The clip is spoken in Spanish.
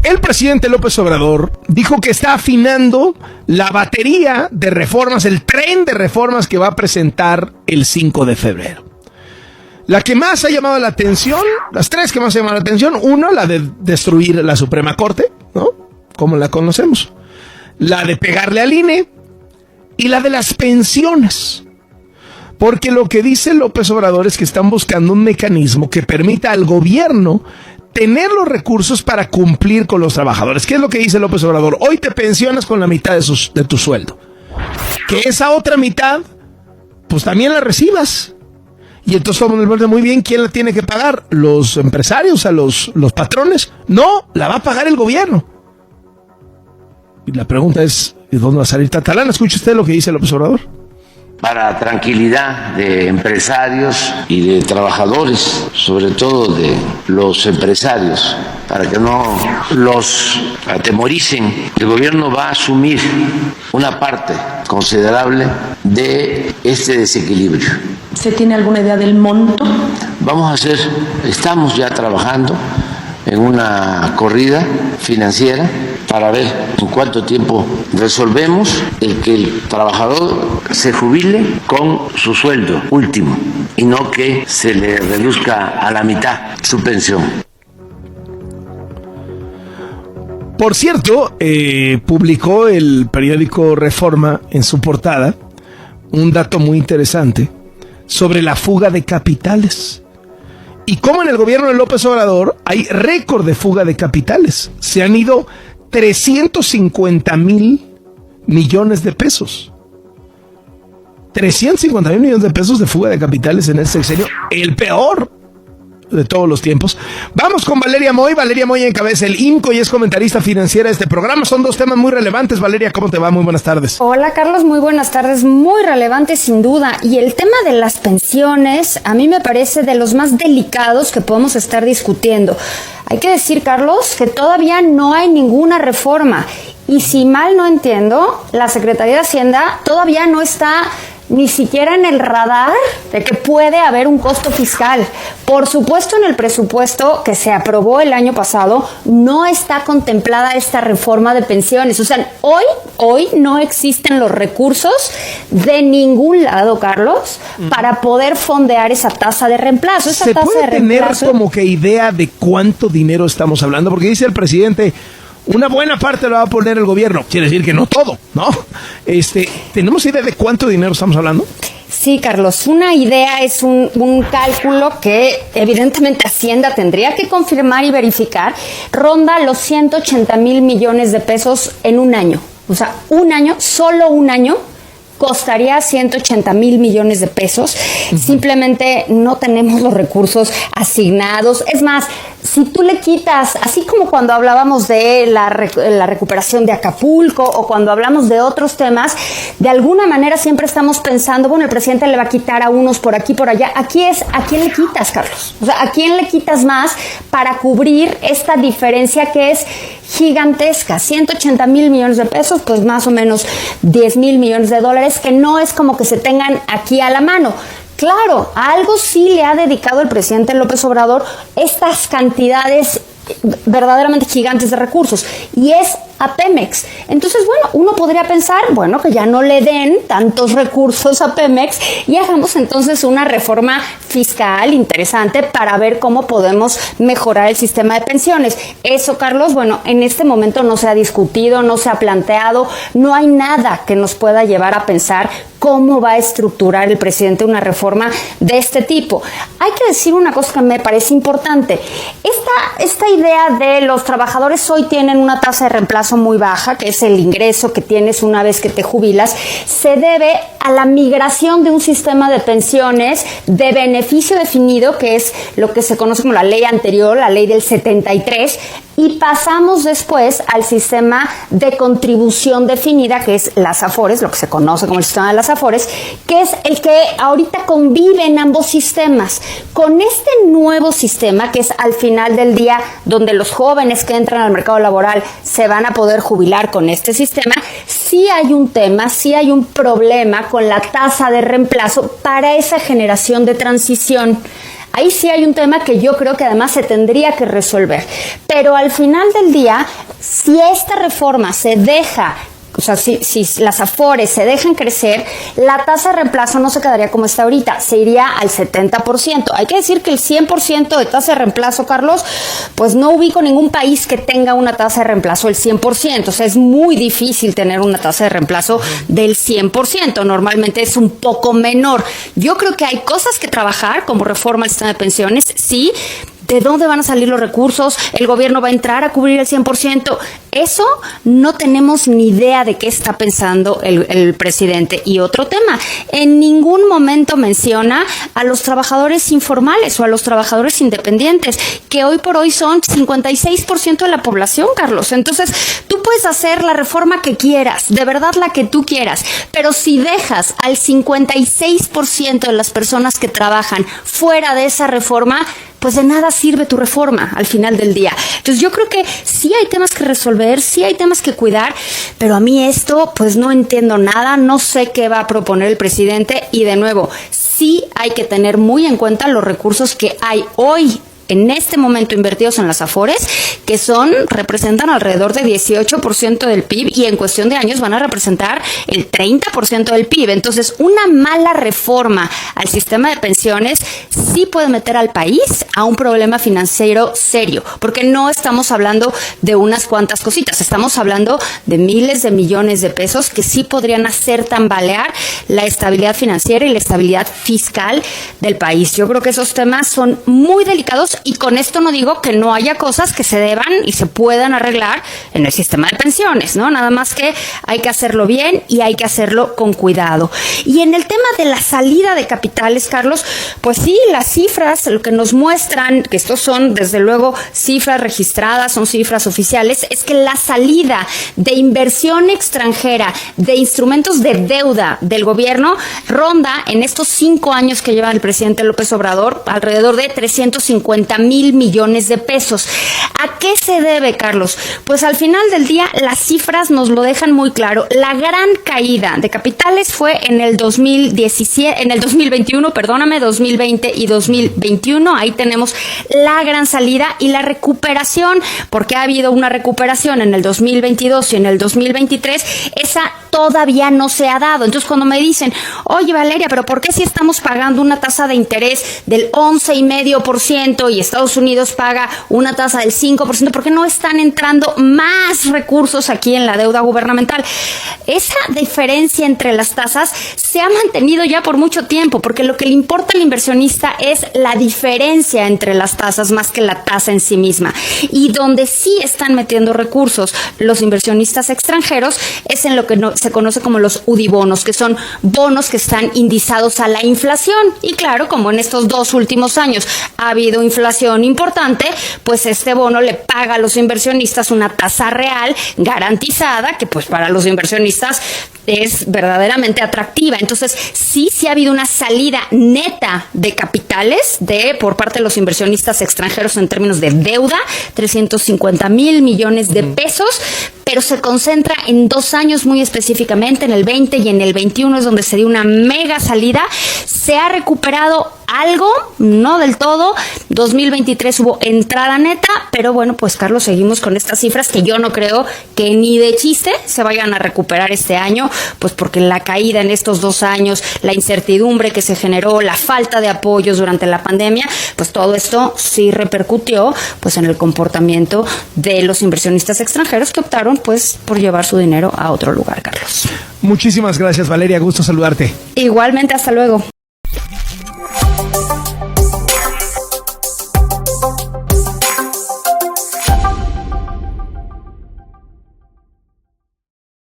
El presidente López Obrador dijo que está afinando la batería de reformas, el tren de reformas que va a presentar el 5 de febrero. La que más ha llamado la atención, las tres que más han llamado la atención, uno, la de destruir la Suprema Corte, ¿no? Como la conocemos. La de pegarle al INE y la de las pensiones. Porque lo que dice López Obrador es que están buscando un mecanismo que permita al gobierno tener los recursos para cumplir con los trabajadores. ¿Qué es lo que dice López Obrador? Hoy te pensionas con la mitad de tu sueldo. Que esa otra mitad, pues también la recibas. Y entonces todo el mundo dice, muy bien, ¿quién la tiene que pagar? ¿Los empresarios, a los patrones? No, la va a pagar el gobierno. Y la pregunta es, ¿de dónde va a salir tanta lana? ¿Escucha usted lo que dice López Obrador? Para tranquilidad de empresarios y de trabajadores, sobre todo de los empresarios, para que no los atemoricen, el gobierno va a asumir una parte considerable de este desequilibrio. ¿Se tiene alguna idea del monto? Estamos ya trabajando en una corrida financiera para ver en cuánto tiempo resolvemos el que el trabajador se jubile con su sueldo último y no que se le reduzca a la mitad su pensión. Por cierto, publicó el periódico Reforma en su portada un dato muy interesante sobre la fuga de capitales. Y cómo en el gobierno de López Obrador hay récord de fuga de capitales. Se han ido 350,000 millones de pesos. 350,000 millones de pesos de fuga de capitales en este sexenio. El peor de todos los tiempos. Vamos con Valeria Moy. Valeria Moy encabeza el INCO y es comentarista financiera de este programa. Son dos temas muy relevantes. Valeria, ¿cómo te va? Muy buenas tardes. Hola, Carlos. Muy buenas tardes. Muy relevante, sin duda. Y el tema de las pensiones, a mí me parece de los más delicados que podemos estar discutiendo. Hay que decir, Carlos, que todavía no hay ninguna reforma. Y si mal no entiendo, la Secretaría de Hacienda todavía no está ni siquiera en el radar de que puede haber un costo fiscal. Por supuesto, en el presupuesto que se aprobó el año pasado no está contemplada esta reforma de pensiones. O sea, hoy no existen los recursos de ningún lado, Carlos, para poder fondear esa tasa de reemplazo. ¿Se puede tener como que idea de cuánto dinero estamos hablando? Porque dice el presidente, una buena parte lo va a poner el gobierno. Quiere decir que no todo, ¿no? ¿Tenemos idea de cuánto dinero estamos hablando? Sí, Carlos, una idea es un cálculo que evidentemente Hacienda tendría que confirmar y verificar. Ronda los 180,000 millones de pesos en un año. O sea, solo un año, costaría 180,000 millones de pesos. Simplemente no tenemos los recursos asignados. Es más, si tú le quitas, así como cuando hablábamos de la recuperación de Acapulco o cuando hablamos de otros temas, de alguna manera siempre estamos pensando, bueno, el presidente le va a quitar a unos por aquí, por allá. Aquí es, ¿a quién le quitas, Carlos? O sea, ¿a quién le quitas más para cubrir esta diferencia que es gigantesca? 180,000 millones de pesos, pues más o menos 10,000 millones de dólares, que no es como que se tengan aquí a la mano. Claro, a algo sí le ha dedicado el presidente López Obrador estas cantidades verdaderamente gigantes de recursos, y es a Pemex. Entonces, bueno, uno podría pensar, bueno, que ya no le den tantos recursos a Pemex y hagamos entonces una reforma fiscal interesante para ver cómo podemos mejorar el sistema de pensiones. Eso, Carlos, bueno, en este momento no se ha discutido, no se ha planteado, no hay nada que nos pueda llevar a pensar cómo va a estructurar el presidente una reforma de este tipo. Hay que decir una cosa que me parece importante. Esta idea de los trabajadores hoy tienen una tasa de reemplazo muy baja, que es el ingreso que tienes una vez que te jubilas, se debe a la migración de un sistema de pensiones de beneficio definido, que es lo que se conoce como la ley anterior, la ley del 73, y pasamos después al sistema de contribución definida, que es las AFORES, lo que se conoce como el sistema de las AFORES, que es el que ahorita convive en ambos sistemas. Con este nuevo sistema, que es al final del día donde los jóvenes que entran al mercado laboral se van a poder jubilar con este sistema, sí hay un tema, sí hay un problema con la tasa de reemplazo para esa generación de transición. ahí sí hay un tema que yo creo que además se tendría que resolver. Pero al final del día, si esta reforma se deja, o sea, si las afores se dejan crecer, la tasa de reemplazo no se quedaría como está ahorita, se iría al 70%. Hay que decir que el 100% de tasa de reemplazo, Carlos, pues no ubico ningún país que tenga una tasa de reemplazo del 100%. O sea, es muy difícil tener una tasa de reemplazo del 100%. Normalmente es un poco menor. Yo creo que hay cosas que trabajar, como reforma al sistema de pensiones, sí. ¿De dónde van a salir los recursos? ¿El gobierno va a entrar a cubrir el 100%? Eso no tenemos ni idea de qué está pensando el presidente. Y otro tema, en ningún momento menciona a los trabajadores informales o a los trabajadores independientes, que hoy por hoy son 56% de la población, Carlos. Entonces, tú puedes hacer la reforma que quieras, de verdad la que tú quieras, pero si dejas al 56% de las personas que trabajan fuera de esa reforma, pues de nada sirve tu reforma al final del día. Entonces yo creo que sí hay temas que resolver, sí hay temas que cuidar, pero a mí esto pues no entiendo nada, no sé qué va a proponer el presidente y de nuevo, sí hay que tener muy en cuenta los recursos que hay hoy en este momento invertidos en las afores, que representan alrededor de 18% del PIB y en cuestión de años van a representar el 30% del PIB. Entonces, una mala reforma al sistema de pensiones sí puede meter al país a un problema financiero serio, porque no estamos hablando de unas cuantas cositas, estamos hablando de miles de millones de pesos que sí podrían hacer tambalear la estabilidad financiera y la estabilidad fiscal del país. Yo creo que esos temas son muy delicados y con esto no digo que no haya cosas que se deban y se puedan arreglar en el sistema de pensiones, ¿no? Nada más que hay que hacerlo bien y hay que hacerlo con cuidado. Y en el tema de la salida de capitales, Carlos, pues sí, las cifras, lo que nos muestran, que estos son desde luego cifras registradas, son cifras oficiales, es que la salida de inversión extranjera, de instrumentos de deuda del gobierno, ronda en estos 5 años que lleva el presidente López Obrador alrededor de 350,000 millones de pesos. ¿A qué se debe, Carlos? Pues al final del día las cifras nos lo dejan muy claro. La gran caída de capitales fue en el 2021, 2020 y 2021. Ahí tenemos la gran salida y la recuperación, porque ha habido una recuperación en el 2022 y en el 2023. Esa todavía no se ha dado. Entonces, cuando me dicen, oye, Valeria, pero ¿por qué si estamos pagando una tasa de interés del 11,5% y Estados Unidos paga una tasa del 5%, ¿por qué no están entrando más recursos aquí en la deuda gubernamental? Esa diferencia entre las tasas se ha mantenido ya por mucho tiempo, porque lo que le importa al inversionista es la diferencia entre las tasas más que la tasa en sí misma. Y donde sí están metiendo recursos los inversionistas extranjeros es en lo que se conoce como los UDI-bonos, que son bonos que están indizados a la inflación. Y claro, como en estos 2 últimos años ha habido inflación importante, pues este bono le paga a los inversionistas una tasa real garantizada, que pues para los inversionistas es verdaderamente atractiva. Entonces, sí ha habido una salida neta de capitales por parte de los inversionistas extranjeros en términos de deuda, 350,000 millones de pesos, pero se concentra en 2 años muy específicamente, en el 20 y en el 21 es donde se dio una mega salida. Se ha recuperado algo, no del todo. 2023 hubo entrada neta, pero bueno, pues Carlos, seguimos con estas cifras que yo no creo que ni de chiste se vayan a recuperar este año, pues porque la caída en estos 2 años, la incertidumbre que se generó, la falta de apoyos durante la pandemia, pues todo esto sí repercutió pues en el comportamiento de los inversionistas extranjeros que optaron pues por llevar su dinero a otro lugar, Carlos. Muchísimas gracias, Valeria, gusto saludarte. Igualmente, hasta luego.